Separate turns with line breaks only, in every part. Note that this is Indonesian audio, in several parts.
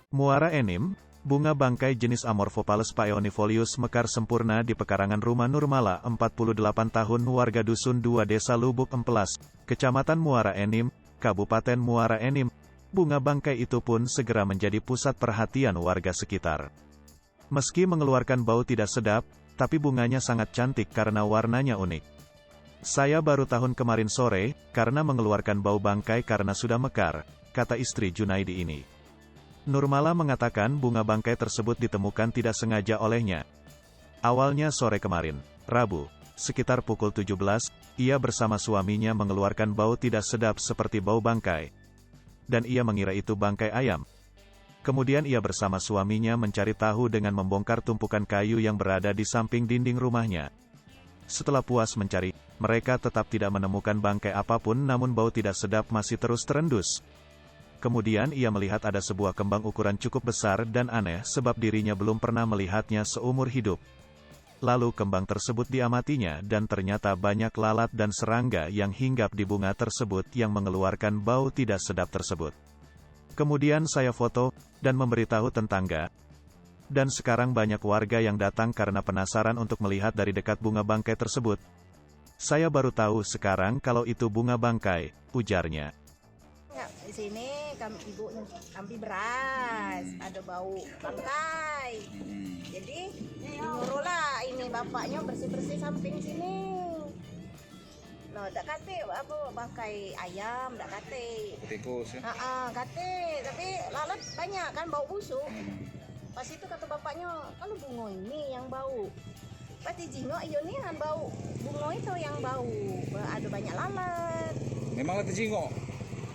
Muara enim, bunga bangkai jenis Amorphopalus paeonifolius mekar sempurna di pekarangan rumah Nurmala, 48 tahun, warga Dusun 2 Desa Lubuk Empelas, Kecamatan Muara Enim, Kabupaten Muara Enim. Bunga bangkai itu pun segera menjadi pusat perhatian warga sekitar. Meski mengeluarkan bau tidak sedap, tapi bunganya sangat cantik karena warnanya unik. Saya baru tahun kemarin sore, karena mengeluarkan bau bangkai karena sudah mekar, kata istri Junaidi ini. Nurmala mengatakan bunga bangkai tersebut ditemukan tidak sengaja olehnya. Awalnya sore kemarin, Rabu, sekitar pukul 17, ia bersama suaminya mengeluarkan bau tidak sedap seperti bau bangkai. Dan ia mengira itu bangkai ayam. Kemudian ia bersama suaminya mencari tahu dengan membongkar tumpukan kayu yang berada di samping dinding rumahnya. Setelah puas mencari, mereka tetap tidak menemukan bangkai apapun, namun bau tidak sedap masih terus terendus. Kemudian ia melihat ada sebuah kembang ukuran cukup besar dan aneh sebab dirinya belum pernah melihatnya seumur hidup. Lalu kembang tersebut diamatinya dan ternyata banyak lalat dan serangga yang hinggap di bunga tersebut yang mengeluarkan bau tidak sedap tersebut. Kemudian saya foto dan memberitahu tetangga. Dan sekarang banyak warga yang datang karena penasaran untuk melihat dari dekat bunga bangkai tersebut. Saya baru tahu sekarang kalau itu bunga bangkai, ujarnya.
Ya, di sini ibu kami beras, ada bau bangkai. Jadi nyuruhlah ini bapaknya bersih-bersih samping sini. Loh, tak kate apa bangkai ayam, tak kate.
Tikus ya?
Kate, tapi lalat banyak kan bau busuk. Pas itu kata bapaknya, kalau bunga ini yang bau. Pas dijingok ini kan bau bunga itu yang bau. Ada banyak lalat.
Memang ada jingok?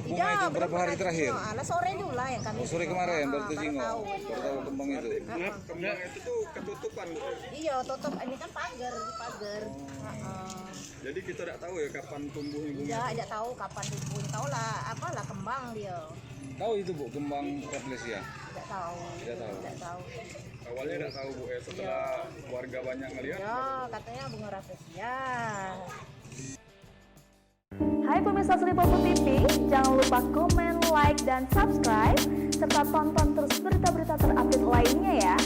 Bunga
Iya,
itu berapa hari terakhir?
Lah sore dulu lah yang kami.
Sore kemarin baru
baru
jingok.
tahu.
Baru tahu kembang itu.
Kembang itu tuh ketutupan.
Iya, tutup ini kan pagar.
Jadi kita tidak tahu ya kapan tumbuhnya bunga.
Iya, tidak tahu kapan tumbuh. Tahu lah, apalah kembang dia.
Tahu itu Bu, kembang Rafflesia?
Tidak tahu.
Tidak tahu.
Tidak tahu.
Awalnya tidak tahu Bu, setelah warga banyak ngelihat.
Ya, katanya bunga rafflesia.
Hai pemirsa Sri Popo TV, jangan lupa komen, like, dan subscribe, serta tonton terus berita-berita terupdate lainnya ya.